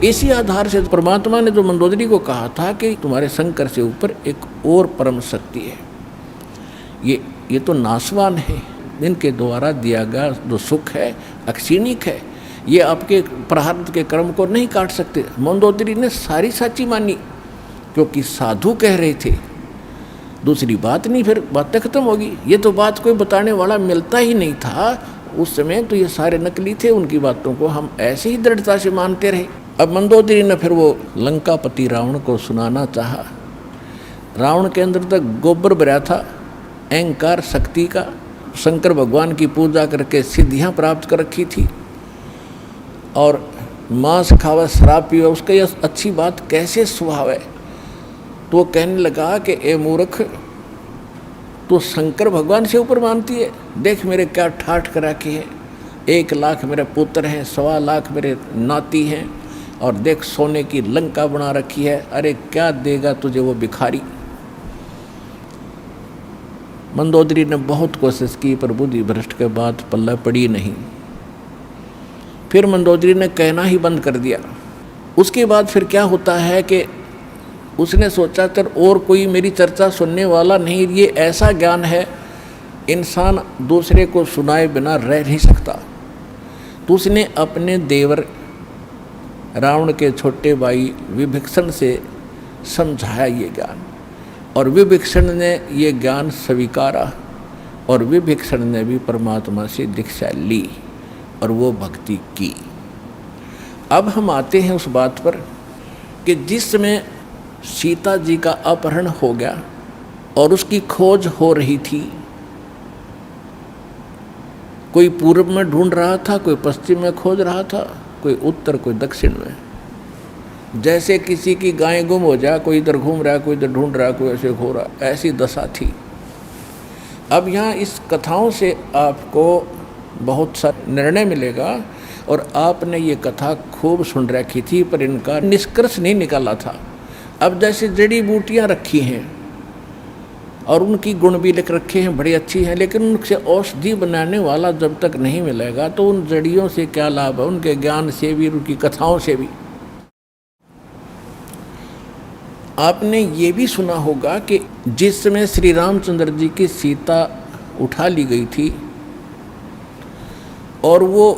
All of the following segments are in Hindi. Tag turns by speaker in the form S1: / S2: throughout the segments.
S1: इसी आधार से परमात्मा ने जो मंदोदरी को कहा था कि तुम्हारे शंकर से ऊपर एक और परम शक्ति है, ये तो नाशवान है, इनके द्वारा दिया गया जो सुख है अक्षीणिक है, ये आपके प्रारब्ध के कर्म को नहीं काट सकते। मंदोदरी ने सारी सच्ची मानी क्योंकि साधु कह रहे थे, दूसरी बात नहीं, फिर बातें खत्म होगी। ये तो बात कोई बताने वाला मिलता ही नहीं था उस समय, तो ये सारे नकली थे, उनकी बातों को हम ऐसे ही दृढ़ता से मानते रहे। अब मंदोदरी ने फिर वो लंकापति रावण को सुनाना चाहा। रावण के अंदर तक गोबर भरा था अहंकार शक्ति का, शंकर भगवान की पूजा करके सिद्धियां प्राप्त कर रखी थी और मांस खावा शराब पीवा उसका यह अच्छी बात कैसे स्वभाव है। तो वो कहने लगा कि ए मूर्ख, तो शंकर भगवान से ऊपर मानती है, देख मेरे क्या ठाठ करा के है, 1 लाख मेरे पुत्र हैं, 1.25 लाख मेरे नाती हैं, और देख सोने की लंका बना रखी है, अरे क्या देगा तुझे वो भिखारी। मंदोदरी ने बहुत कोशिश की पर बुद्धि भ्रष्ट के बाद पल्ला पड़ी नहीं। फिर मंदोदरी ने कहना ही बंद कर दिया। उसके बाद फिर क्या होता है कि उसने सोचा कर और कोई मेरी चर्चा सुनने वाला नहीं, ये ऐसा ज्ञान है इंसान दूसरे को सुनाए बिना रह नहीं सकता। तो उसने अपने देवर रावण के छोटे भाई विभीषण से समझाया ये ज्ञान, और विभीषण ने ये ज्ञान स्वीकारा और विभीषण ने भी परमात्मा से दीक्षा ली और वो भक्ति की। अब हम आते हैं उस बात पर कि जिस समय सीता जी का अपहरण हो गया और उसकी खोज हो रही थी, कोई पूर्व में ढूंढ रहा था, कोई पश्चिम में खोज रहा था, कोई उत्तर कोई दक्षिण में। जैसे किसी की गाय गुम हो जाए, कोई इधर घूम रहा है, कोई इधर ढूंढ रहा है, कोई ऐसे घो रहा, ऐसी दशा थी। अब यहाँ इस कथाओं से आपको बहुत सा निर्णय मिलेगा, और आपने ये कथा खूब सुन रखी थी पर इनका निष्कर्ष नहीं निकाला था। अब जैसे जड़ी बूटियाँ रखी हैं और उनकी गुण भी लिख रखे हैं, बड़ी अच्छी हैं, लेकिन उनसे औषधि बनाने वाला जब तक नहीं मिलेगा तो उन जड़ियों से क्या लाभ है, उनके ज्ञान से भी, उनकी कथाओं से भी। आपने ये भी सुना होगा कि जिस समय श्री रामचंद्र जी की सीता उठा ली गई थी और वो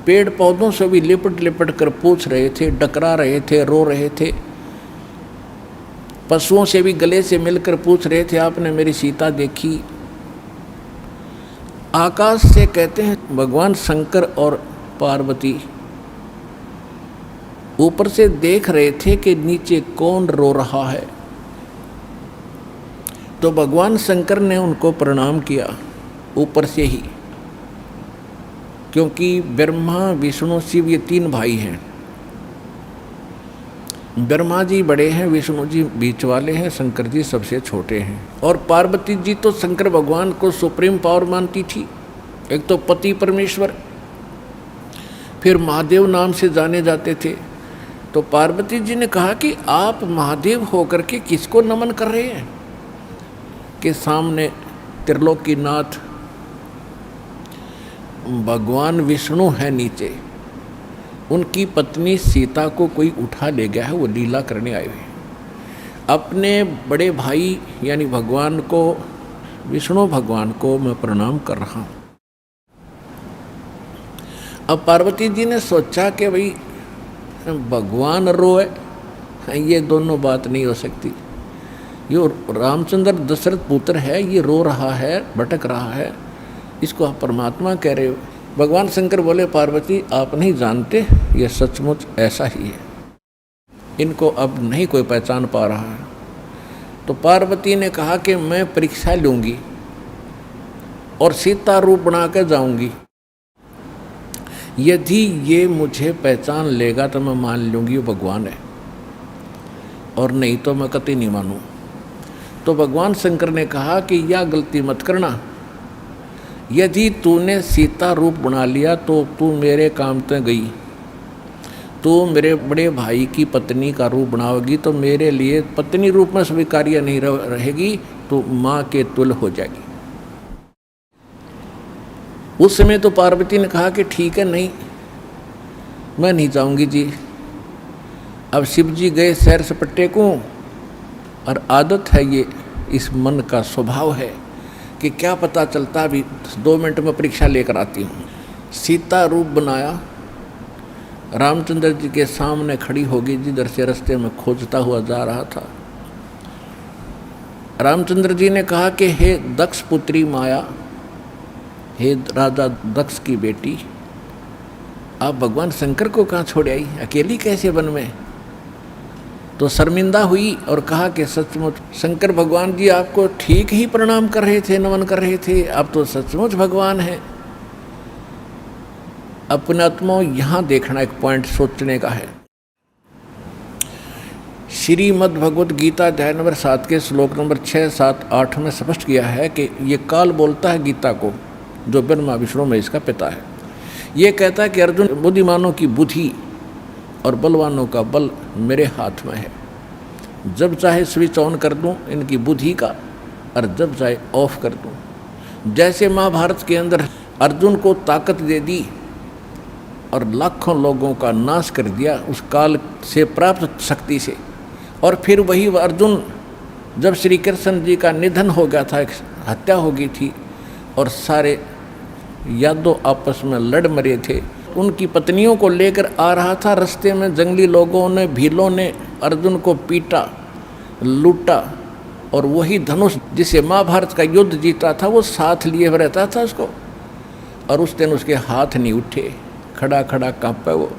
S1: पेड़ पौधों से भी लिपट लिपट कर पूछ रहे थे, डकरा रहे थे, रो रहे थे, पशुओं से भी गले से मिलकर पूछ रहे थे, आपने मेरी सीता देखी। आकाश से कहते हैं भगवान शंकर और पार्वती ऊपर से देख रहे थे कि नीचे कौन रो रहा है। तो भगवान शंकर ने उनको प्रणाम किया ऊपर से ही, क्योंकि ब्रह्मा विष्णु शिव ये 3 भाई हैं। ब्रह्मा जी बड़े हैं, विष्णु जी बीच वाले हैं, शंकर जी सबसे छोटे हैं। और पार्वती जी तो शंकर भगवान को सुप्रीम पावर मानती थी, एक तो पति परमेश्वर, फिर महादेव नाम से जाने जाते थे। तो पार्वती जी ने कहा कि आप महादेव होकर के किसको नमन कर रहे हैं, कि सामने त्रिलोकीनाथ भगवान विष्णु है, नीचे उनकी पत्नी सीता को कोई उठा ले गया है, वो लीला करने आए हुए। अपने बड़े भाई यानी भगवान को, विष्णु भगवान को मैं प्रणाम कर रहा हूँ। अब पार्वती जी ने सोचा कि भाई भगवान रोए, ये दोनों बात नहीं हो सकती। ये रामचंद्र दशरथ पुत्र है, ये रो रहा है, भटक रहा है, इसको आप परमात्मा कह रहे हो। भगवान शंकर बोले, पार्वती आप नहीं जानते, ये सचमुच ऐसा ही है, इनको अब नहीं कोई पहचान पा रहा है। तो पार्वती ने कहा कि मैं परीक्षा लूँगी और सीता रूप बना कर जाऊँगी, यदि ये मुझे पहचान लेगा तो मैं मान लूँगी वो भगवान है, और नहीं तो मैं कतई नहीं मानूँ। तो भगवान शंकर ने कहा कि यह गलती मत करना, यदि तूने सीता रूप बना लिया तो तू मेरे काम ते गई, तू मेरे बड़े भाई की पत्नी का रूप बनाओगी तो मेरे लिए पत्नी रूप में स्वीकार्य नहीं रहेगी, तो माँ के तुल्य हो जाएगी। उस समय तो पार्वती ने कहा कि ठीक है, नहीं मैं नहीं जाऊंगी जी, अब शिव जी गए सैर सपट्टे को, और आदत है ये, इस मन का स्वभाव है कि क्या पता चलता, अभी 2 मिनट में परीक्षा लेकर आती हूँ। सीता रूप बनाया, रामचंद्र जी के सामने खड़ी होगी, जिधर से रास्ते में खोजता हुआ जा रहा था। रामचंद्र जी ने कहा कि हे दक्ष पुत्री माया, हे राजा दक्ष की बेटी, आप भगवान शंकर को कहाँ छोड़ आई, अकेली कैसे वन में? तो शर्मिंदा हुई और कहा कि सचमुच शंकर भगवान जी आपको ठीक ही प्रणाम कर रहे थे, नमन कर रहे थे, आप तो सचमुच भगवान हैं। अपने आत्मा यहाँ देखना एक पॉइंट सोचने का है। श्रीमद् भगवद गीता अध्याय नंबर 7 के श्लोक नंबर 6, 7, 8 में स्पष्ट किया है कि ये काल बोलता है गीता को, जो ब्रह्मा विष्णु में इसका पिता है। ये कहता है कि अर्जुन, बुद्धिमानों की बुद्धि और बलवानों का बल मेरे हाथ में है। जब चाहे स्विच ऑन कर दूं इनकी बुद्धि का, और जब चाहे ऑफ कर दूं। जैसे महाभारत के अंदर अर्जुन को ताकत दे दी और लाखों लोगों का नाश कर दिया उस काल से प्राप्त शक्ति से, और फिर वही अर्जुन जब श्री कृष्ण जी का निधन हो गया था, एक हत्या हो गई थी और सारे यादव आपस में लड़ मरे थे, उनकी पत्नियों को लेकर आ रहा था, रास्ते में जंगली लोगों ने, भीलों ने अर्जुन को पीटा, लूटा, और वही धनुष जिसे महाभारत का युद्ध जीता था वो साथ लिए रहता था उसको, और उस दिन उसके हाथ नहीं उठे, खड़ा खड़ा कांपे वो।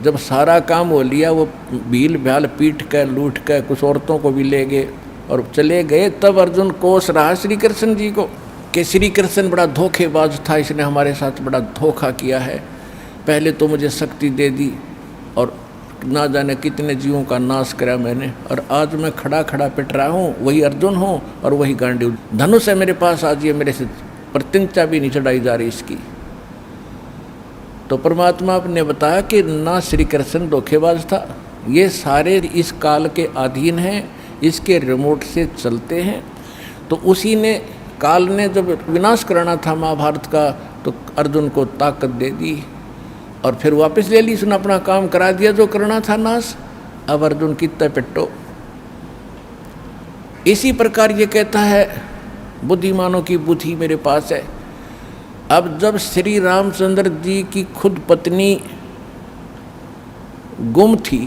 S1: जब सारा काम हो लिया, वो भील भ्याल पीट कर लूट कर कुछ औरतों को भी ले गए और चले गए, तब अर्जुन कोस रहा श्री कृष्ण जी को कि श्री कृष्ण बड़ा धोखेबाज था, इसने हमारे साथ बड़ा धोखा किया है। पहले तो मुझे शक्ति दे दी और ना जाने कितने जीवों का नाश करा मैंने, और आज मैं खड़ा खड़ा पिट रहा हूँ, वही अर्जुन हूँ और वही गांडीव धनुष है मेरे पास, आज ये मेरे से प्रतिज्ञा भी नहीं चढ़ाई जा रही इसकी। तो परमात्मा ने बताया कि ना श्री कृष्ण धोखेबाज था, ये सारे इस काल के अधीन हैं, इसके रिमोट से चलते हैं। तो उसी ने, काल ने जब विनाश करना था महाभारत का, तो अर्जुन को ताकत दे दी और फिर वापस ले ली, उसने अपना काम करा दिया जो करना था नाश। अब अर्जुन कितना पिट्टो। इसी प्रकार ये कहता है बुद्धिमानों की बुद्धि मेरे पास है। अब जब श्री रामचंद्र जी की खुद पत्नी गुम थी,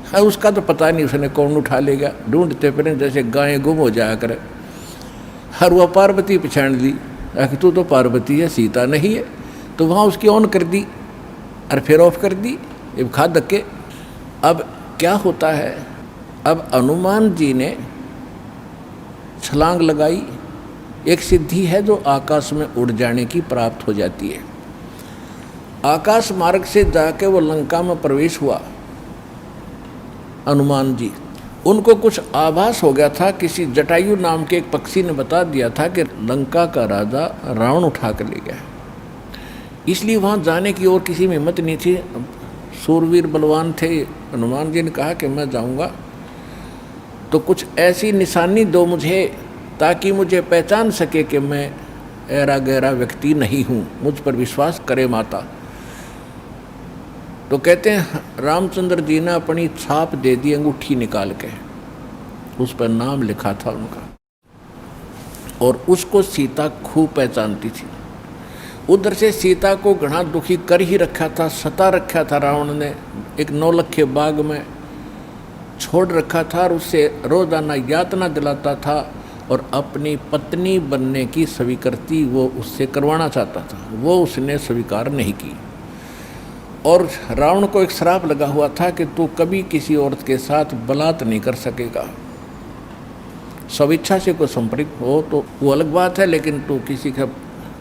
S1: है उसका तो पता नहीं उसने कौन उठा लेगा, ढूंढते फिर जैसे गायें गुम हो जाया करे। हर वह पार्वती पहचान ली, तू तो पार्वती है, सीता नहीं है, तो वहाँ उसकी ऑन कर दी और फिर ऑफ कर दी, ये खा धक्के। अब क्या होता है, अब हनुमान जी ने छलांग लगाई, एक सिद्धि है जो आकाश में उड़ जाने की प्राप्त हो जाती है। आकाश मार्ग से जाके वो लंका में प्रवेश हुआ हनुमान जी। उनको कुछ आभास हो गया था, किसी जटायु नाम के एक पक्षी ने बता दिया था कि लंका का राजा रावण उठा कर ले गया, इसलिए वहाँ जाने की और किसी में हिम्मत नहीं थी। सूरवीर बलवान थे, हनुमान जी ने कहा कि मैं जाऊँगा तो कुछ ऐसी निशानी दो मुझे ताकि मुझे पहचान सके कि मैं ऐरा गहरा व्यक्ति नहीं हूँ, मुझ पर विश्वास करे माता। तो कहते हैं रामचंद्र जी ने अपनी छाप दे दी, अंगूठी निकाल के, उस पर नाम लिखा था उनका, और उसको सीता खूब पहचानती थी। उधर से सीता को घना दुखी कर ही रखा था, सता रखा था रावण ने, एक नौलखे बाग में छोड़ रखा था और उससे रोजाना यातना दिलाता था और अपनी पत्नी बनने की स्वीकृति वो उससे करवाना चाहता था, वो उसने स्वीकार नहीं की। और रावण को एक श्राप लगा हुआ था कि तू कभी किसी औरत के साथ बलात् नहीं कर सकेगा, स्वेच्छा से कोई संपर्क हो तो वो अलग बात है, लेकिन तू किसी का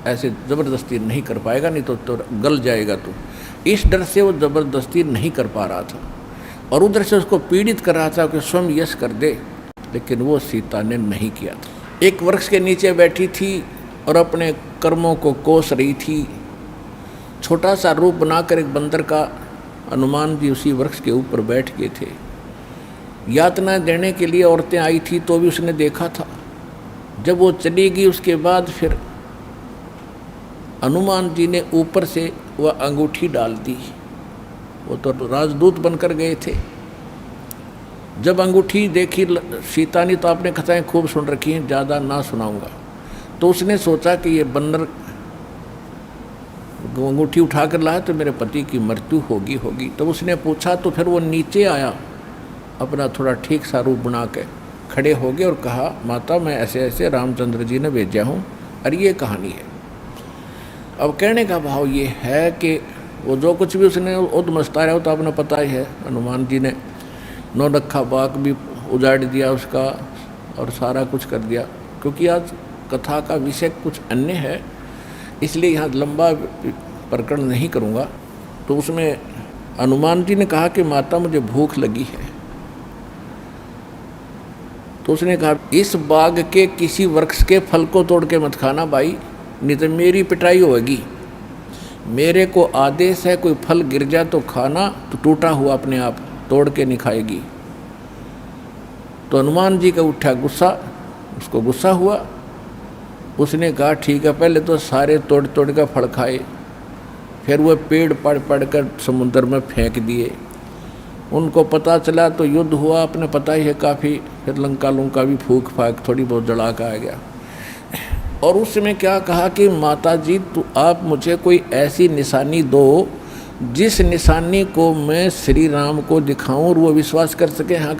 S1: ऐसे ज़बरदस्ती नहीं कर पाएगा, नहीं तो गल जाएगा तू। इस डर से वो ज़बरदस्ती नहीं कर पा रहा था और उधर से उसको पीड़ित कर रहा था कि स्वयं यश कर दे, लेकिन वो सीता ने नहीं किया था। एक वृक्ष के नीचे बैठी थी और अपने कर्मों को कोस रही थी। छोटा सा रूप बनाकर एक बंदर का हनुमान जी उसी वृक्ष के ऊपर बैठ गए थे। यातना देने के लिए औरतें आई थी तो भी उसने देखा था। जब वो चली गई उसके बाद फिर हनुमान जी ने ऊपर से वह अंगूठी डाल दी। वो तो राजदूत बनकर गए थे, जब अंगूठी देखी सीता ने तो आपने कथाएं खूब सुन रखी हैं, ज़्यादा ना सुनाऊंगा। तो उसने सोचा कि ये बंदर अंगूठी उठा कर लाया तो मेरे पति की मृत्यु होगी। तो उसने पूछा, तो फिर वो नीचे आया, अपना थोड़ा ठीक सा रूप बना के खड़े हो गए और कहा, माता मैं ऐसे ऐसे रामचंद्र जी ने भेजा हूँ और ये कहानी है। अब कहने का भाव ये है कि वो जो कुछ भी उसने उद्मस्ता रहा हो तो आपने पता ही है, हनुमान जी ने नौलखा बाग भी उजाड़ दिया उसका और सारा कुछ कर दिया। क्योंकि आज कथा का विषय कुछ अन्य है, इसलिए यहाँ लंबा प्रकरण नहीं करूँगा। तो उसमें हनुमान जी ने कहा कि माता मुझे भूख लगी है। तो उसने कहा, इस बाग के किसी वृक्ष के फल को तोड़ के मत खाना भाई, नहीं तो मेरी पिटाई होगी। मेरे को आदेश है, कोई फल गिर जाए तो खाना, तो टूटा हुआ अपने आप तोड़ के नहीं खाएगी। तो हनुमान जी का उठा गुस्सा, उसको गुस्सा हुआ। उसने कहा ठीक है, पहले तो सारे तोड़ तोड़ कर फल खाए, फिर वह पेड़ पड़ पड़ कर समुद्र में फेंक दिए। उनको पता चला तो युद्ध हुआ, अपने पता ही है काफ़ी। फिर लंका लुंका भी फूक फाक थोड़ी बहुत जला का आ गया। और उस समय क्या कहा कि माता जी तो आप मुझे कोई ऐसी निशानी दो जिस निशानी को मैं श्री राम को दिखाऊं और वो विश्वास कर सके हाँ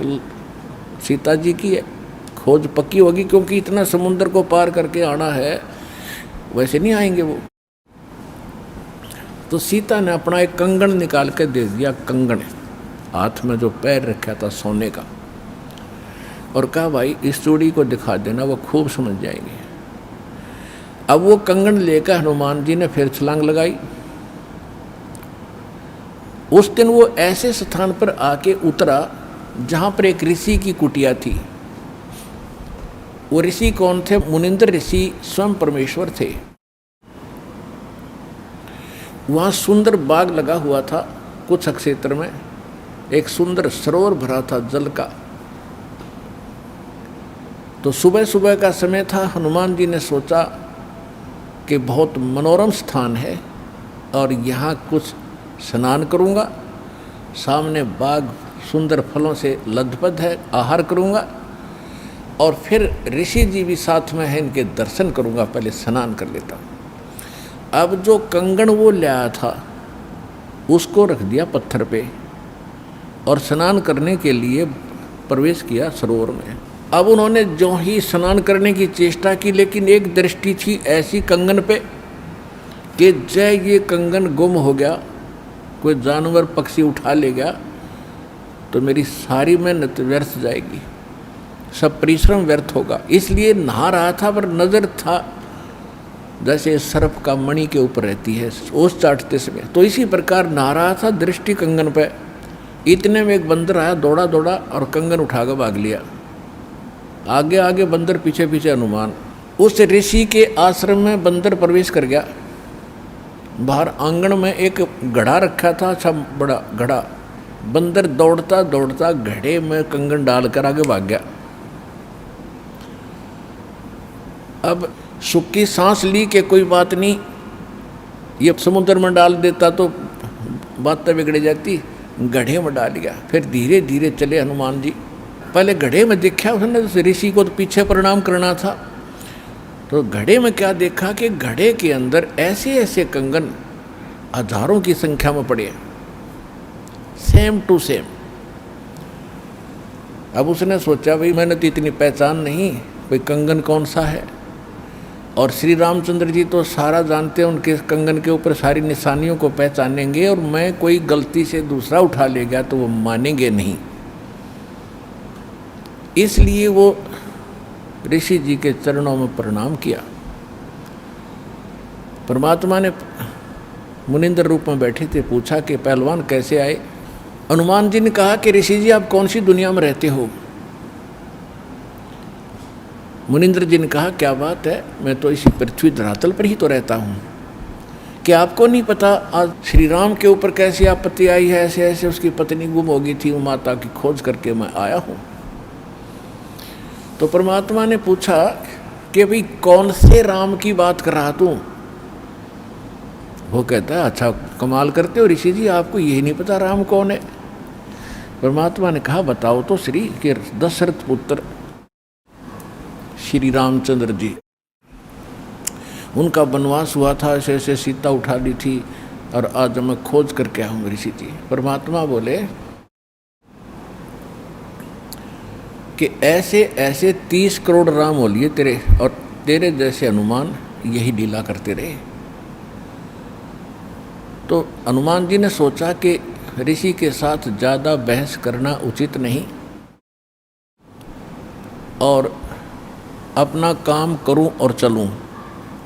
S1: सीता जी की है, खोज पक्की होगी। क्योंकि इतना समुद्र को पार करके आना है, वैसे नहीं आएंगे वो। तो सीता ने अपना एक कंगन निकाल के दे दिया, कंगन हाथ में जो पैर रखा था सोने का, और कहा भाई इस चूड़ी को दिखा देना, वो खूब समझ जाएंगे। अब वो कंगन लेकर हनुमान जी ने फिर छलांग लगाई। उस दिन वो ऐसे स्थान पर आके उतरा जहाँ पर एक ऋषि की कुटिया थी। वो ऋषि कौन थे? मुनिंद्र ऋषि स्वयं परमेश्वर थे। वहाँ सुंदर बाग लगा हुआ था, कुछ क्षेत्र में एक सुंदर सरोवर भरा था जल का। तो सुबह सुबह का समय था। हनुमान जी ने सोचा कि बहुत मनोरम स्थान है और यहाँ कुछ स्नान करूँगा, सामने बाग सुंदर फलों से लदपद है, आहार करूँगा और फिर ऋषि जी भी साथ में हैं, इनके दर्शन करूँगा, पहले स्नान कर लेता हूँ। अब जो कंगन वो लाया था उसको रख दिया पत्थर पे और स्नान करने के लिए प्रवेश किया सरोवर में। अब उन्होंने जो ही स्नान करने की चेष्टा की, लेकिन एक दृष्टि थी ऐसी कंगन पे कि जय ये कंगन गुम हो गया, कोई जानवर पक्षी उठा ले गया तो मेरी सारी मेहनत व्यर्थ जाएगी, सब परिश्रम व्यर्थ होगा। इसलिए नहा रहा था पर नज़र था जैसे सर्प का मणि के ऊपर रहती है ओस चाटते समय, तो इसी प्रकार नहा रहा था, दृष्टि कंगन पे। इतने में एक बंदर आया, दौड़ा दौड़ा और कंगन उठाकर भाग लिया। आगे आगे बंदर, पीछे पीछे हनुमान। उस ऋषि के आश्रम में बंदर प्रवेश कर गया। बाहर आंगन में एक घड़ा रखा था, अच्छा बड़ा घड़ा। बंदर दौड़ता दौड़ता घड़े में कंगन डालकर आगे भाग गया। अब सुख की सांस ली कि कोई बात नहीं, ये समुद्र में डाल देता तो बात बिगड़ जाती, गड्ढे में डाल दिया। फिर धीरे धीरे चले हनुमान जी। पहले घड़े में देखा उसने, ऋषि को तो पीछे प्रणाम करना था। तो घड़े में क्या देखा कि घड़े के अंदर ऐसे ऐसे कंगन हजारों की संख्या में पड़े, सेम टू सेम। अब उसने सोचा भाई मैंने तो इतनी पहचान नहीं, कोई कंगन कौन सा है। और श्री रामचंद्र जी तो सारा जानते हैं, उनके कंगन के ऊपर सारी निशानियों को पहचानेंगे, और मैं कोई गलती से दूसरा उठा ले गया तो वो मानेंगे नहीं। इसलिए वो ऋषि जी के चरणों में प्रणाम किया। परमात्मा ने मुनिंद्र रूप में बैठे थे, पूछा कि पहलवान कैसे आए। हनुमान जी ने कहा कि ऋषि जी आप कौन सी दुनिया में रहते हो। मुनिंद्र जी ने कहा क्या बात है, मैं तो इसी पृथ्वी धरातल पर ही तो रहता हूँ, क्या आपको नहीं पता आज श्री राम के ऊपर कैसी आपत्ति आई है। ऐसे ऐसे उसकी पत्नी गुम हो गई थी, वो माता की खोज करके मैं आया हूँ। तो परमात्मा ने पूछा कि भाई कौन से राम की बात कर रहा तू। वो कहता है अच्छा कमाल करते हो ऋषि जी, आपको यही नहीं पता राम कौन है। परमात्मा ने कहा बताओ तो श्री के दशरथ पुत्र श्री रामचंद्र जी, उनका वनवास हुआ था, ऐसे ऐसे सीता उठा ली थी और आज मैं खोज करके आऊँ ऋषि जी। परमात्मा बोले कि ऐसे ऐसे 30 करोड़ राम हो लिए तेरे, और तेरे जैसे हनुमान यही लीला करते रहे। तो हनुमान जी ने सोचा कि ऋषि के साथ ज़्यादा बहस करना उचित नहीं और अपना काम करूं और चलूं।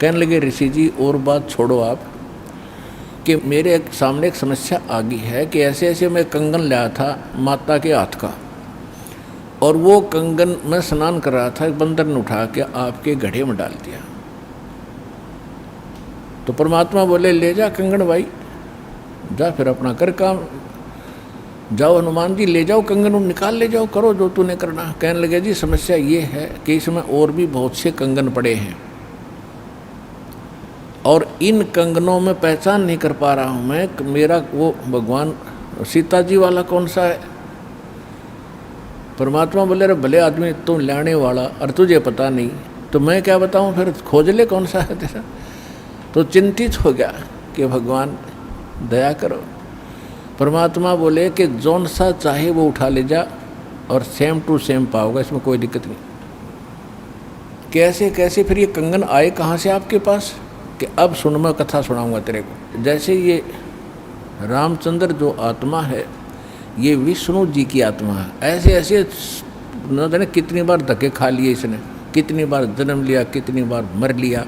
S1: कहने लगे ऋषि जी और बात छोड़ो आप, कि मेरे सामने एक समस्या आ गई है कि ऐसे ऐसे मैं कंगन लाया था माता के हाथ का, और वो कंगन मैं स्नान कर रहा था, बंदर ने उठा के आपके घड़े में डाल दिया। तो परमात्मा बोले ले जा कंगन भाई, जा फिर अपना कर काम, जाओ हनुमान जी ले जाओ कंगन, निकाल ले जाओ, करो जो तूने करना। कहने लगे जी समस्या ये है कि इसमें और भी बहुत से कंगन पड़े हैं और इन कंगनों में पहचान नहीं कर पा रहा हूँ मैं, मेरा वो भगवान सीता जी वाला कौन सा है। परमात्मा बोले अरे भले आदमी तुम लाने वाला और तुझे पता नहीं तो मैं क्या बताऊँ, फिर खोज ले कौन सा है तेरा। तो चिंतित हो गया कि भगवान दया करो। परमात्मा बोले कि जौन सा चाहे वो उठा ले जा और सेम टू सेम पाओगे, इसमें कोई दिक्कत नहीं। कैसे कैसे फिर ये कंगन आए कहाँ से आपके पास, कि अब सुन मैं कथा सुनाऊंगा तेरे को। जैसे ये रामचंद्र जो आत्मा है ये विष्णु जी की आत्मा है, ऐसे ऐसे न जाने कितनी बार धक्के खा लिए इसने, कितनी बार जन्म लिया, कितनी बार मर लिया।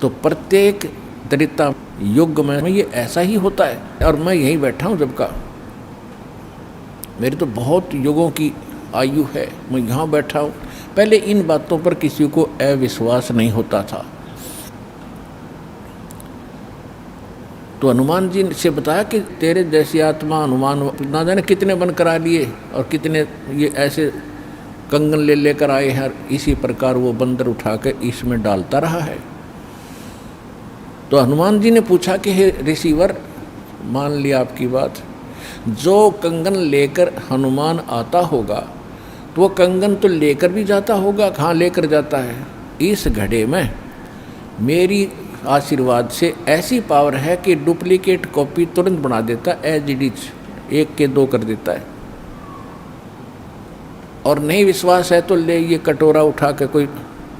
S1: तो प्रत्येक त्रेता युग में ये ऐसा ही होता है। और मैं यहीं बैठा हूँ जब का, मेरी तो बहुत युगों की आयु है, मैं यहाँ बैठा हूँ। पहले इन बातों पर किसी को अविश्वास नहीं होता था। तो हनुमान जी से बताया कि तेरे जैसी आत्मा हनुमान ना जाने कितने बन करा लिए और कितने ये ऐसे कंगन ले लेकर आए हैं, इसी प्रकार वो बंदर उठा कर इसमें डालता रहा है। तो हनुमान जी ने पूछा कि हे ऋषिवर, मान लिया आपकी बात, जो कंगन लेकर हनुमान आता होगा तो वो कंगन तो लेकर भी जाता होगा, कहाँ लेकर जाता है, इस घड़े में मेरी आशीर्वाद से ऐसी पावर है कि डुप्लीकेट कॉपी तुरंत बना देता, एज इट इज 1 के 2 कर देता है। और नहीं विश्वास है तो ले ये कटोरा उठा के कोई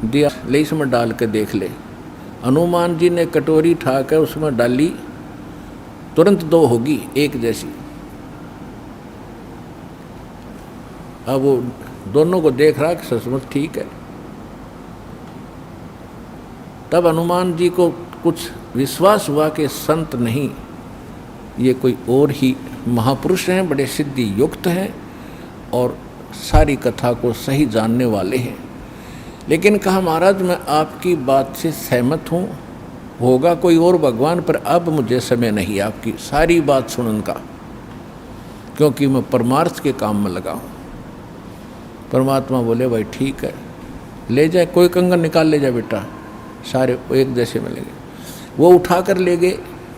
S1: दिया, ले इसमें डाल के देख ले। हनुमान जी ने कटोरी उठा कर उसमें डाली, तुरंत 2 होगी, 1 जैसी। अब वो दोनों को देख रहा कि सचमुच ठीक है। तब हनुमान जी को कुछ विश्वास हुआ कि संत नहीं, ये कोई और ही महापुरुष हैं, बड़े सिद्धि युक्त हैं और सारी कथा को सही जानने वाले हैं। लेकिन कहा महाराज मैं आपकी बात से सहमत हूँ, होगा कोई और भगवान, पर अब मुझे समय नहीं आपकी सारी बात सुनने का, क्योंकि मैं परमार्थ के काम में लगा हूँ। परमात्मा बोले भाई ठीक है, ले जाए, कोई कंगन निकाल ले जाए बेटा, सारे एक जैसे मिलेंगे। वो उठा कर ले गए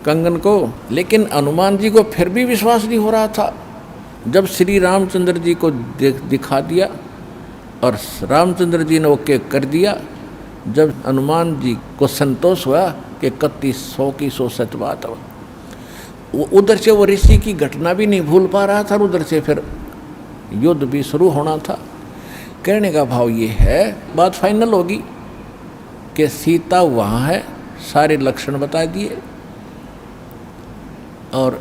S1: कंगन को। लेकिन हनुमान जी को फिर भी विश्वास नहीं हो रहा था। जब श्री रामचंद्र जी को दिखा दिया और रामचंद्र जी ने ओके कर दिया, जब हनुमान जी को संतोष हुआ कि 3100 की 100 सच बात है, वो उधर से वो ऋषि की घटना भी नहीं भूल पा रहा था, उधर से फिर युद्ध भी शुरू होना था। कहने का भाव ये है, बात फाइनल होगी कि सीता वहाँ है, सारे लक्षण बता दिए, और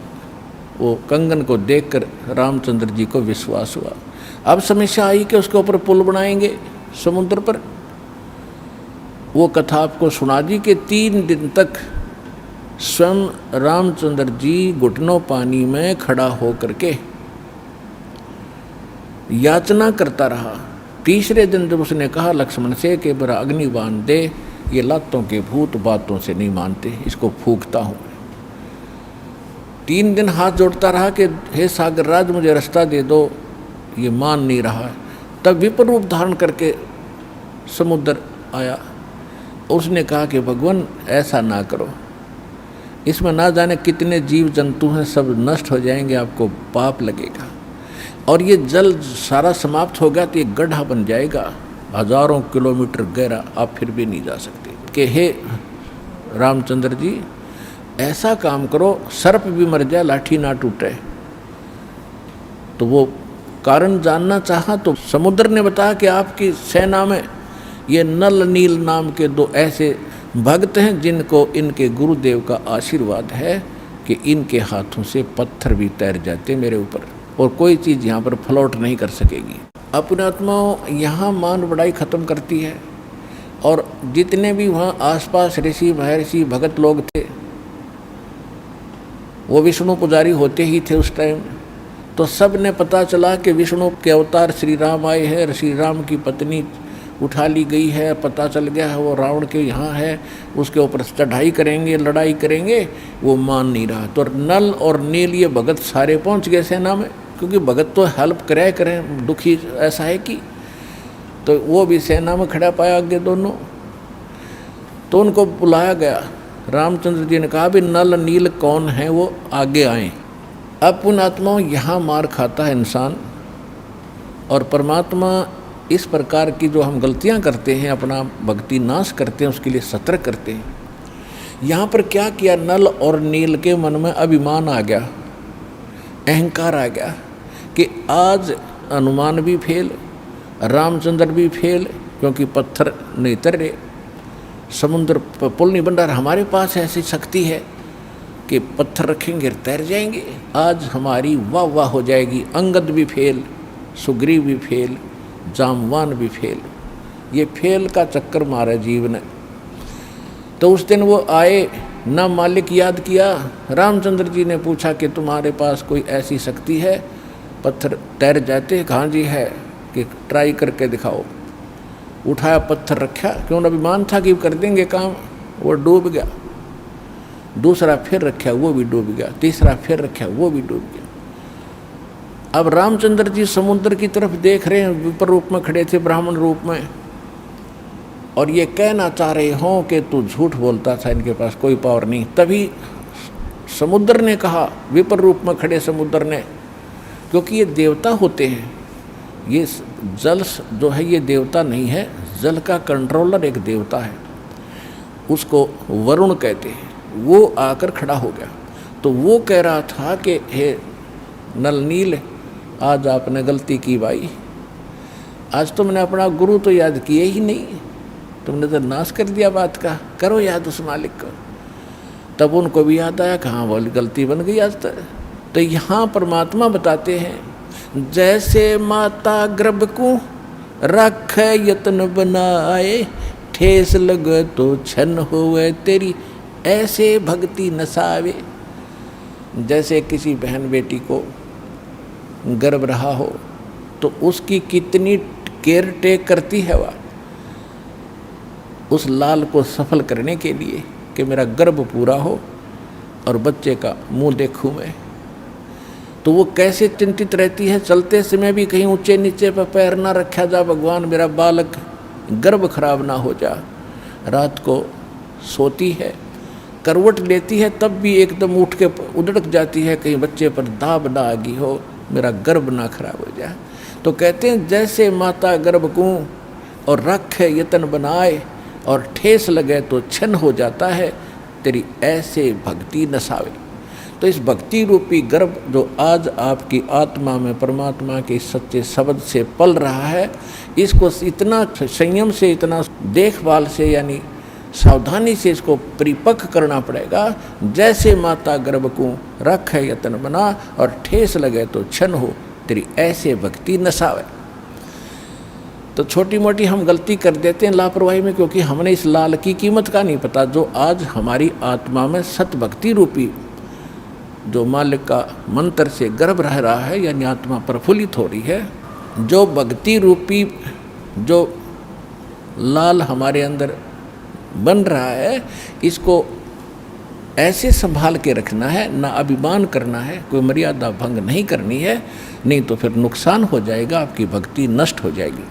S1: वो कंगन को देखकर रामचंद्र जी को विश्वास हुआ। अब समस्या आई कि उसके ऊपर पुल बनाएंगे समुद्र पर। वो कथा आपको सुना दी कि 3 दिन तक स्वयं रामचंद्र जी घुटनों पानी में खड़ा होकर के याचना करता रहा। तीसरे दिन जब उसने कहा लक्ष्मण से कि बड़ा अग्नि बांध दे, ये लातों के भूत बातों से नहीं मानते, इसको फूंकता हूँ। 3 दिन हाथ जोड़ता रहा कि हे सागर राज मुझे रास्ता दे दो, ये मान नहीं रहा। तब विपर रूप धारण करके समुद्र आया। उसने कहा कि भगवान ऐसा ना करो, इसमें ना जाने कितने जीव जंतु हैं, सब नष्ट हो जाएंगे, आपको पाप लगेगा। और ये जल सारा समाप्त हो गया तो ये गड्ढा बन जाएगा, हजारों किलोमीटर गहरा, आप फिर भी नहीं जा सकते। कि हे रामचंद्र जी, ऐसा काम करो, सर्प भी मर जाए लाठी ना टूटे। तो वो कारण जानना चाहा तो समुद्र ने बताया कि आपकी सेना में ये नल नील नाम के 2 ऐसे भक्त हैं जिनको इनके गुरुदेव का आशीर्वाद है कि इनके हाथों से पत्थर भी तैर जाते मेरे ऊपर, और कोई चीज़ यहाँ पर फ्लोट नहीं कर सकेगी। अपने आत्माओं यहाँ मान बढ़ाई खत्म करती है, और जितने भी वहाँ आसपास ऋषि महर्षि भगत लोग थे वो विष्णु पुजारी होते ही थे उस टाइम। तो सब ने पता चला कि विष्णु के अवतार श्री राम आए हैं, श्री राम की पत्नी उठा ली गई है, पता चल गया है वो रावण के यहाँ है, उसके ऊपर चढ़ाई करेंगे, लड़ाई करेंगे। वो मान नहीं रहा। तो नल और नील ये भगत सारे पहुँच गए सेना में, क्योंकि भगत तो हेल्प करें, दुखी ऐसा है कि। तो वो भी सेना में खड़ा पाया आगे दोनों। तो उनको बुलाया गया। रामचंद्र जी ने कहा भी नल नील कौन है, वो आगे आए। अब पुण्यात्माओं यहाँ मार खाता है इंसान, और परमात्मा इस प्रकार की जो हम गलतियाँ करते हैं, अपना भक्ति नाश करते हैं, उसके लिए सतर्क करते हैं। यहाँ पर क्या किया, नल और नील के मन में अभिमान आ गया, अहंकार आ गया कि आज हनुमान भी फेल, रामचंद्र भी फेल, क्योंकि पत्थर नहीं तैरे, समुद्र पर पुल नहीं बन रहा। हमारे पास ऐसी शक्ति है कि पत्थर रखेंगे तैर जाएंगे, आज हमारी वाह वाह हो जाएगी। अंगद भी फेल, सुग्रीव भी फेल, जामवान भी फेल। ये फेल का चक्कर मारा जीव ने। तो उस दिन वो आए, ना मालिक याद किया। रामचंद्र जी ने पूछा कि तुम्हारे पास कोई ऐसी शक्ति है पत्थर तैर जाते? कहाँ जी है, कि ट्राई करके दिखाओ। उठाया, पत्थर रखा, क्यों अभिमान था कि कर देंगे काम, वो डूब गया। दूसरा फिर रखा, वो भी डूब गया। तीसरा फिर रखा, वो भी डूब गया। अब रामचंद्र जी समुद्र की तरफ देख रहे हैं, विपर रूप में खड़े थे, ब्राह्मण रूप में, और ये कहना चाह रहे हों कि तू झूठ बोलता था, इनके पास कोई पावर नहीं। तभी समुद्र ने कहा, विपर रूप में खड़े समुद्र ने, क्योंकि ये देवता होते हैं, ये जल जो है ये देवता नहीं है, जल का कंट्रोलर एक देवता है, उसको वरुण कहते हैं। वो आकर खड़ा हो गया। तो वो कह रहा था कि हे नल नील, आज आपने गलती की भाई, आज तुमने अपना गुरु तो याद किए ही नहीं, तुमने तो नाश कर दिया बात का। करो याद उस मालिक को। तब उनको भी याद आया, कहाँ बोली गलती बन गई आज तक। तो यहाँ परमात्मा बताते हैं, जैसे माता गर्भ को रख यत्न बनाए, ठेस लगे तो छन होवे तेरी, ऐसे भक्ति नसावे। जैसे किसी बहन बेटी को गर्भ रहा हो तो उसकी कितनी केयर टेक करती है वह उस लाल को सफल करने के लिए कि मेरा गर्भ पूरा हो और बच्चे का मुंह देखूं मैं। तो वो कैसे चिंतित रहती है, चलते समय भी कहीं ऊंचे नीचे पर पैर ना रखा जा, भगवान मेरा बालक गर्भ खराब ना हो जा। रात को सोती है, करवट लेती है, तब भी एकदम उठ के उधड़क जाती है, कहीं बच्चे पर दाब ना आ गई हो, मेरा गर्भ ना खराब हो जाए। तो कहते हैं जैसे माता गर्भ को और रखे यतन बनाए और ठेस लगे तो छन हो जाता है, तेरी ऐसे भक्ति नसावे। तो इस भक्ति रूपी गर्भ जो आज आपकी आत्मा में परमात्मा के सच्चे शब्द से पल रहा है, इसको इतना संयम से, इतना देखभाल से, यानी सावधानी से इसको परिपक्व करना पड़ेगा। जैसे माता गर्भ को रख है यतन बना और ठेस लगे तो छन हो, तेरी ऐसे भक्ति नसावे। तो छोटी मोटी हम गलती कर देते हैं लापरवाही में, क्योंकि हमने इस लाल की कीमत का नहीं पता, जो आज हमारी आत्मा में सत भक्ति रूपी जो मालिक का मंत्र से गर्भ रह रहा है, यानी आत्मा प्रफुल्लित हो रही है। जो भक्ति रूपी जो लाल हमारे अंदर बन रहा है, इसको ऐसे संभाल के रखना है, ना अभिमान करना है, कोई मर्यादा भंग नहीं करनी है, नहीं तो फिर नुकसान हो जाएगा, आपकी भक्ति नष्ट हो जाएगी।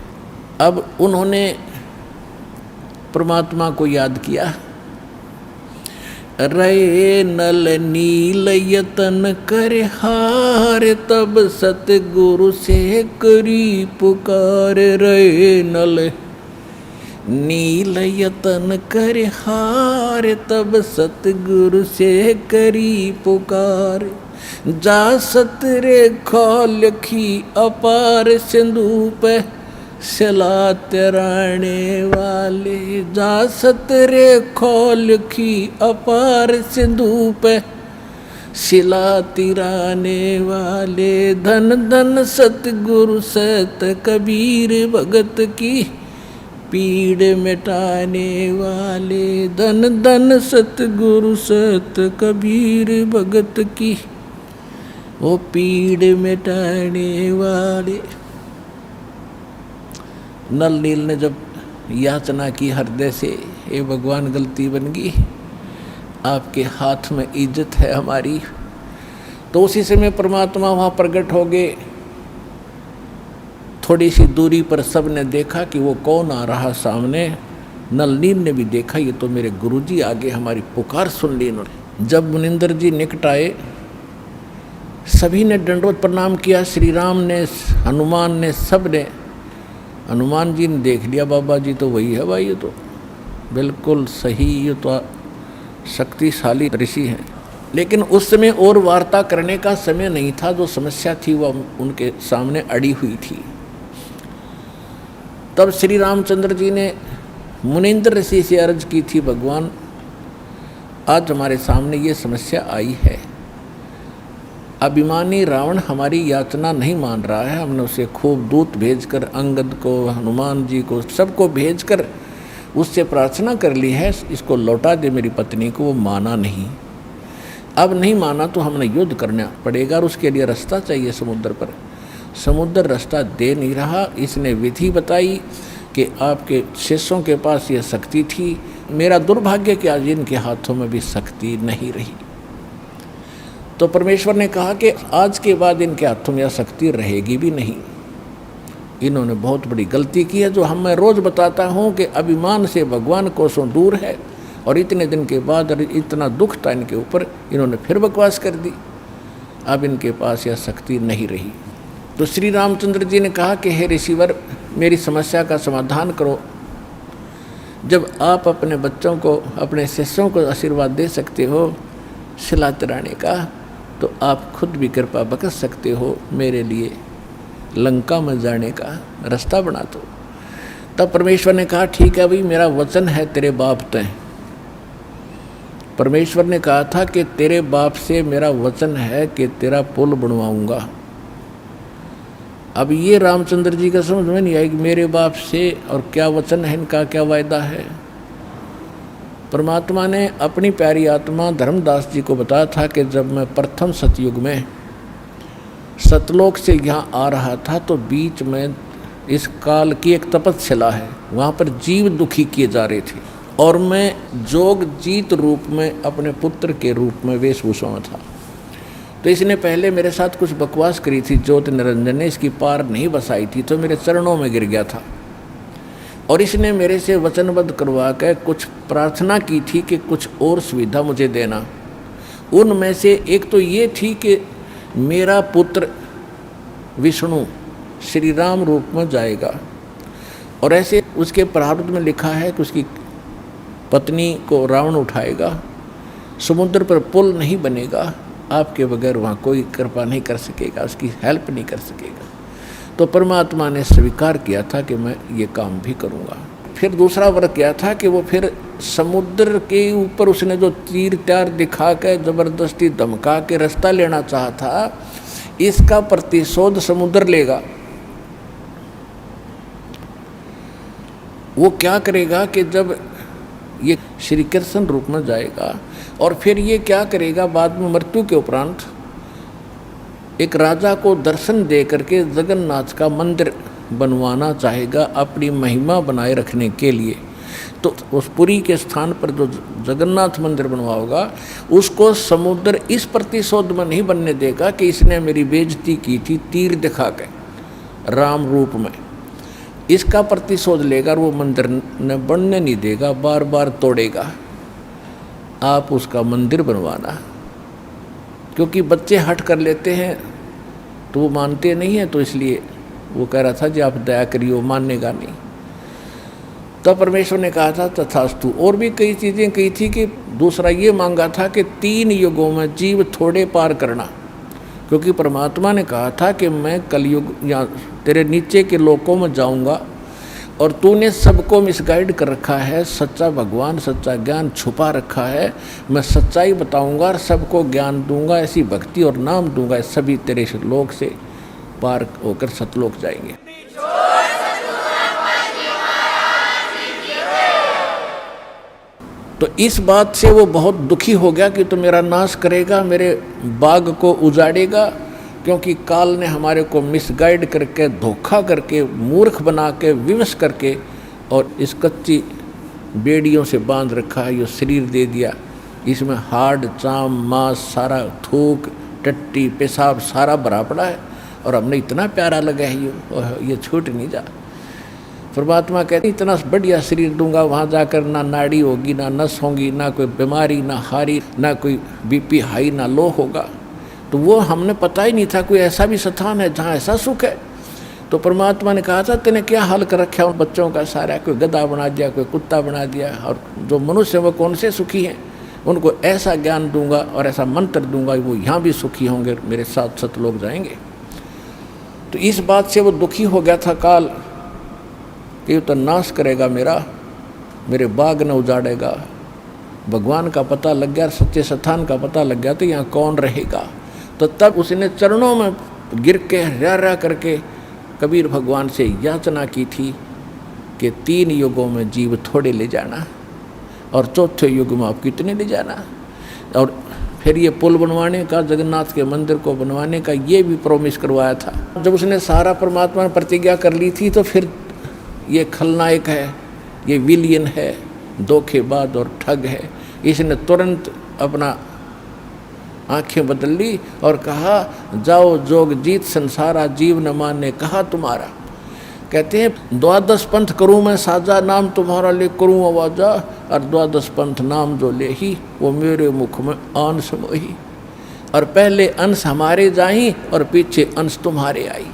S1: अब उन्होंने परमात्मा को याद किया, रहे नल नील यतन कर हार, तब सतगुरु से करी पुकार। रहे नल नील यतन कर हार, तब सतगुरु से करी पुकार। जा सतरे खोलखी अपार, सिंधु पे सिला तराने वाले। जा सतरे खोलखी अपार, सिंधु पे सिला तिराने वाले। धन धन सतगुरु सत कबीर, भगत की पीड़ मिटाने वाले। धन धन सतगुरु सत कबीर, भगत की वो पीड़ मिटाने वाले। नल नील ने जब याचना की हृदय से, हे भगवान गलती बन गई, आपके हाथ में इज्जत है हमारी, तो उसी समय परमात्मा वहाँ प्रकट हो गए। थोड़ी सी दूरी पर सब ने देखा कि वो कौन आ रहा सामने। नल नील ने भी देखा, ये तो मेरे गुरुजी आगे हमारी पुकार सुन ली इन्होंने। जब मुनिंदर जी निकट आए, सभी ने दंडवत प्रणाम किया। श्री राम ने, हनुमान ने, सब ने। हनुमान जी ने देख लिया, बाबा जी तो वही है भाई, ये तो बिल्कुल सही, ये तो शक्तिशाली ऋषि हैं। लेकिन उस समय और वार्ता करने का समय नहीं था। जो समस्या थी वह उनके सामने अड़ी हुई थी। तब श्री रामचंद्र जी ने मुनिंद्र ऋषि से अर्ज की थी, भगवान आज हमारे सामने ये समस्या आई है। अभिमानी रावण हमारी याचना नहीं मान रहा है। हमने उसे खूब दूत भेजकर, अंगद को, हनुमान जी को, सबको भेजकर उससे प्रार्थना कर ली है, इसको लौटा दे मेरी पत्नी को। वो माना नहीं। अब नहीं माना तो हमें युद्ध करना पड़ेगा और उसके लिए रास्ता चाहिए समुद्र पर। समुद्र रास्ता दे नहीं रहा। इसने विधि बताई कि आपके शिष्यों के पास यह शक्ति थी। मेरा दुर्भाग्य कि आज इनके हाथों में भी शक्ति नहीं रही। तो परमेश्वर ने कहा कि आज के बाद इनके हाथों में यह शक्ति रहेगी भी नहीं। इन्होंने बहुत बड़ी गलती की है, जो हम मैं रोज़ बताता हूँ कि अभिमान से भगवान कोसों दूर है। और इतने दिन के बाद इतना दुख था इनके ऊपर, इन्होंने फिर बकवास कर दी। अब इनके पास यह शक्ति नहीं रही। तो श्री रामचंद्र जी ने कहा कि हे ऋषिवर, मेरी समस्या का समाधान करो। जब आप अपने बच्चों को, अपने शिष्यों को आशीर्वाद दे सकते हो सिला तराने का, तो आप खुद भी कृपा बख्श सकते हो मेरे लिए लंका में जाने का रास्ता बना दो। तब परमेश्वर ने कहा ठीक है भाई, मेरा वचन है तेरे बाप तय। परमेश्वर ने कहा था कि तेरे बाप से मेरा वचन है कि तेरा पुल बनवाऊंगा। अब ये रामचंद्र जी का समझ में नहीं आई कि मेरे बाप से और क्या वचन है इनका, क्या वायदा है। परमात्मा ने अपनी प्यारी आत्मा धर्मदास जी को बताया था कि जब मैं प्रथम सतयुग में सतलोक से यहाँ आ रहा था तो बीच में इस काल की एक तपस्या है, वहाँ पर जीव दुखी किए जा रहे थे और मैं जोग जीत रूप में अपने पुत्र के रूप में वेशभूषा में था। तो इसने पहले मेरे साथ कुछ बकवास करी थी, ज्योत निरंजन ने इसकी पार नहीं बसाई थी, तो मेरे चरणों में गिर गया था। और इसने मेरे से वचनबद्ध करवा कर कुछ प्रार्थना की थी कि कुछ और सुविधा मुझे देना। उनमें से एक तो ये थी कि मेरा पुत्र विष्णु श्री राम रूप में जाएगा, और ऐसे उसके प्रारब्ध में लिखा है कि उसकी पत्नी को रावण उठाएगा, समुद्र पर पुल नहीं बनेगा, आपके बगैर वहाँ कोई कृपा नहीं कर सकेगा, उसकी हेल्प नहीं कर सकेगा। तो परमात्मा ने स्वीकार किया था कि मैं ये काम भी करूँगा। फिर दूसरा वर्ग क्या था कि वो फिर समुद्र के ऊपर उसने जो तीर त्यार दिखा के ज़बरदस्ती धमका के रास्ता लेना चाहा था, इसका प्रतिशोध समुद्र लेगा। वो क्या करेगा कि जब ये श्री कृष्ण रूप में जाएगा और फिर ये क्या करेगा, बाद में मृत्यु के उपरांत एक राजा को दर्शन दे करके जगन्नाथ का मंदिर बनवाना चाहेगा अपनी महिमा बनाए रखने के लिए। तो उस पुरी के स्थान पर जो जगन्नाथ मंदिर बनवाओगा उसको समुद्र इस प्रतिशोध में नहीं बनने देगा कि इसने मेरी बेइज्जती की थी तीर दिखा के राम रूप में, इसका प्रतिशोध लेगा और वो मंदिर न बनने नहीं देगा, बार बार तोड़ेगा। आप उसका मंदिर बनवाना। क्योंकि बच्चे हट कर लेते हैं तो वो मानते नहीं हैं, तो इसलिए वो कह रहा था जी आप दया करिए, वो मानेगा नहीं। तब परमेश्वर ने कहा था तथास्तु। और भी कई चीज़ें कही थी कि दूसरा ये मांगा था कि 3 युगों में जीव थोड़े पार करना। क्योंकि परमात्मा ने कहा था कि मैं कलयुग या तेरे नीचे के लोकों में जाऊंगा और तूने सबको मिसगाइड कर रखा है, सच्चा भगवान सच्चा ज्ञान छुपा रखा है, मैं सच्चाई बताऊंगा और सबको ज्ञान दूंगा, ऐसी भक्ति और नाम दूंगा, सभी तेरे लोक से पार होकर सतलोक जाएंगे। तो इस बात से वो बहुत दुखी हो गया कि तो मेरा नाश करेगा, मेरे बाग को उजाड़ेगा, क्योंकि काल ने हमारे को मिसगाइड करके, धोखा करके, मूर्ख बना के, विवश करके और इस कच्ची बेड़ियों से बांध रखा है। ये शरीर दे दिया, इसमें हाड़ चाम मांस सारा, थूक टट्टी पेशाब सारा भरा पड़ा है और हमने इतना प्यारा लगा है ये छूट नहीं जा। परमात्मा कहते इतना बढ़िया शरीर दूंगा, वहाँ जाकर ना नाड़ी होगी, ना नस होगी, ना कोई बीमारी, ना हारी, ना कोई बीपी हाई, ना लो होगा। तो वो हमने पता ही नहीं था कोई ऐसा भी स्थान है जहाँ ऐसा सुख है। तो परमात्मा ने कहा था तेने क्या हाल कर रखा उन बच्चों का सारा, कोई गधा बना दिया, कोई कुत्ता बना दिया, और जो मनुष्य वो कौन से सुखी हैं, उनको ऐसा ज्ञान दूंगा और ऐसा मंत्र दूंगा वो यहाँ भी सुखी होंगे, मेरे साथ सतलोक जाएंगे। तो इस बात से वो दुखी हो गया था काल कि तो नाश करेगा मेरे बाग न उजाड़ेगा। भगवान का पता लग गया, सच्चे स्थान का पता लग गया तो यहाँ कौन रहेगा। तो तब उसने चरणों में गिर के रा करके कबीर भगवान से याचना की थी कि 3 युगों में जीव थोड़े ले जाना और चौथे युग में आप कितने ले जाना। और फिर ये पुल बनवाने का, जगन्नाथ के मंदिर को बनवाने का ये भी प्रॉमिस करवाया था। जब उसने सारा परमात्मा ने प्रतिज्ञा कर ली थी तो फिर ये खलनायक है, ये विलियन है, धोखेबाज और ठग है, इसने तुरंत अपना आंखें बदल ली और कहा जाओ जोग जीत संसारा, जीव न माने कहा तुम्हारा। कहते हैं 12 पंथ करूँ मैं साजा, नाम तुम्हारा ले करूँ आवाजा, और 12 पंथ नाम जो ले ही वो मेरे मुख में अंश मोही। और पहले अंश हमारे जाई और पीछे अंश तुम्हारे आई,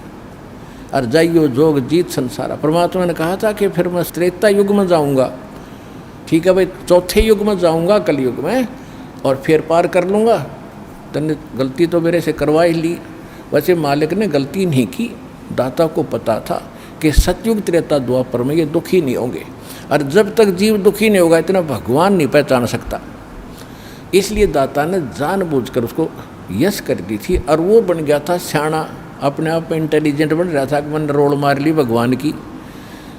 S1: और जाइयो जोग जीत संसारा। परमात्मा ने कहा था कि फिर मैं त्रेता युग में जाऊंगा, ठीक है भाई, चौथे युग में जाऊंगा कलयुग में, और फिर पार कर लूँगा। तने गलती तो मेरे से करवा ही ली। वैसे मालिक ने गलती नहीं की, दाता को पता था कि सतयुग त्रेता द्वापर में ये दुखी नहीं होंगे, और जब तक जीव दुखी नहीं होगा इतना भगवान नहीं पहचान सकता। इसलिए दाता ने जानबूझकर उसको यश कर दी थी, और वो बन गया था सियाणा, अपने आप में इंटेलिजेंट बन रहा था कि मैंने रोड़ मार ली भगवान की,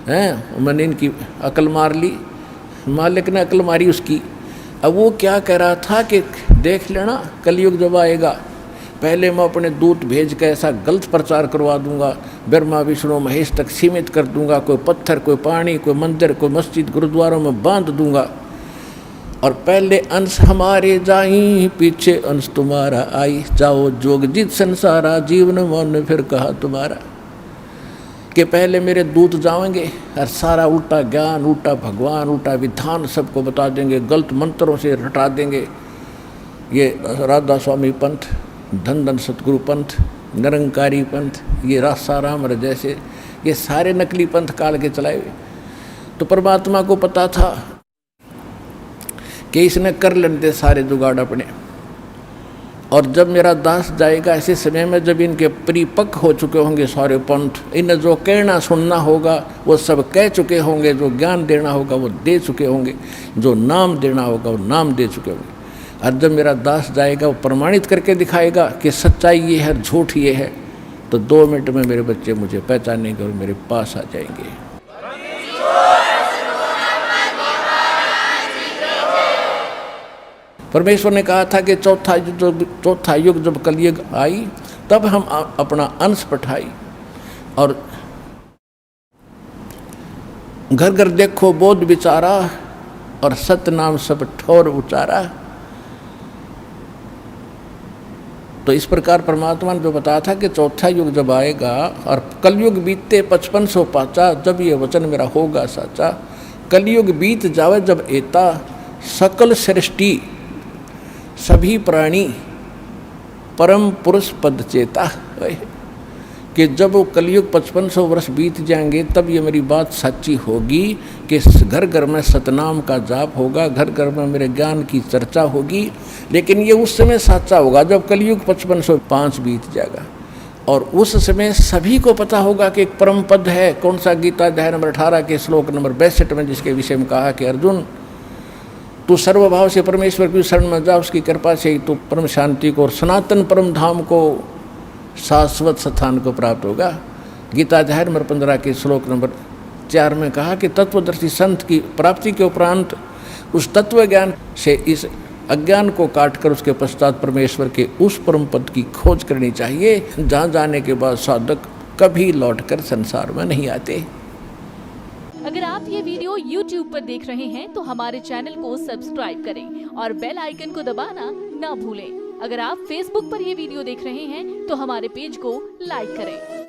S1: हैं मैंने इनकी अकल मार ली, मालिक ने अकल मारी उसकी। अब वो क्या कह रहा था कि देख लेना कलयुग जब आएगा, पहले मैं अपने दूत भेज कर ऐसा गलत प्रचार करवा दूंगा, ब्रह्मा विष्णु महेश तक सीमित कर दूंगा, कोई पत्थर कोई पानी कोई मंदिर कोई मस्जिद गुरुद्वारों में बांध दूंगा, और पहले अंश हमारे जाई पीछे अंश तुम्हारा आई, जाओ जोग जीत संसारा, जीवन मन फिर कहा तुम्हारा। कि पहले मेरे दूत जाएंगे और सारा उल्टा ज्ञान, उल्टा भगवान, उल्टा विधान सबको बता देंगे, गलत मंत्रों से रटा देंगे। ये राधा स्वामी पंथ, धन धन सतगुरु पंथ, निरंकारी पंथ, ये रासाराम जैसे ये सारे नकली पंथ काल के चलाए हुए। तो परमात्मा को पता था कि इसने कर लेते सारे जुगाड़ अपने, और जब मेरा दास जाएगा ऐसे समय में जब इनके परिपक्व हो चुके होंगे सारे पंथ, इन्हें जो कहना सुनना होगा वो सब कह चुके होंगे, जो ज्ञान देना होगा वो दे चुके होंगे, जो नाम देना होगा वो नाम दे चुके होंगे। और जब मेरा दास जाएगा वो प्रमाणित करके दिखाएगा कि सच्चाई ये है, झूठ ये है, तो 2 मिनट में मेरे बच्चे मुझे पहचानेंगे और मेरे पास आ जाएंगे। परमेश्वर ने कहा था कि चौथा युग जब कलयुग आई तब हम अपना अंश पठाई, और घर घर देखो बोध विचारा, और सत्य नाम सब ठोर उचारा। तो इस प्रकार परमात्मा ने जो बताया था कि चौथा युग जब आएगा और कलयुग बीतते 5500 पाचा, जब ये वचन मेरा होगा साचा। कलयुग बीत जावे जब एता, सकल सृष्टि सभी प्राणी परम पुरुष पद चेता, कि जब वो कलयुग 5500 वर्ष बीत जाएंगे तब ये मेरी बात सच्ची होगी कि घर घर में सतनाम का जाप होगा, घर घर में मेरे ज्ञान की चर्चा होगी। लेकिन ये उस समय सच्चा होगा जब कलयुग 5505 बीत जाएगा, और उस समय सभी को पता होगा कि एक परम पद है। कौन सा? गीता अध्याय नंबर 18 के श्लोक नंबर 62 में, जिसके विषय में कहा कि अर्जुन, तू सर्वभाव से परमेश्वर की शरण में जा, उसकी कृपा से ही तू परम शांति को और सनातन परम धाम को, शाश्वत स्थान को प्राप्त होगा। गीता अध्याय नंबर 15 के श्लोक नंबर 4 में कहा कि तत्वदर्शी संत की प्राप्ति के उपरांत उस तत्व ज्ञान से इस अज्ञान को काटकर उसके पश्चात परमेश्वर के उस परम पद की खोज करनी चाहिए, जहाँ जाने के बाद साधक कभी लौटकर संसार में नहीं आते।
S2: अगर आप ये वीडियो YouTube पर देख रहे हैं तो हमारे चैनल को सब्सक्राइब करें और बेल आइकन को दबाना ना भूलें। अगर आप Facebook पर ये वीडियो देख रहे हैं तो हमारे पेज को लाइक करें।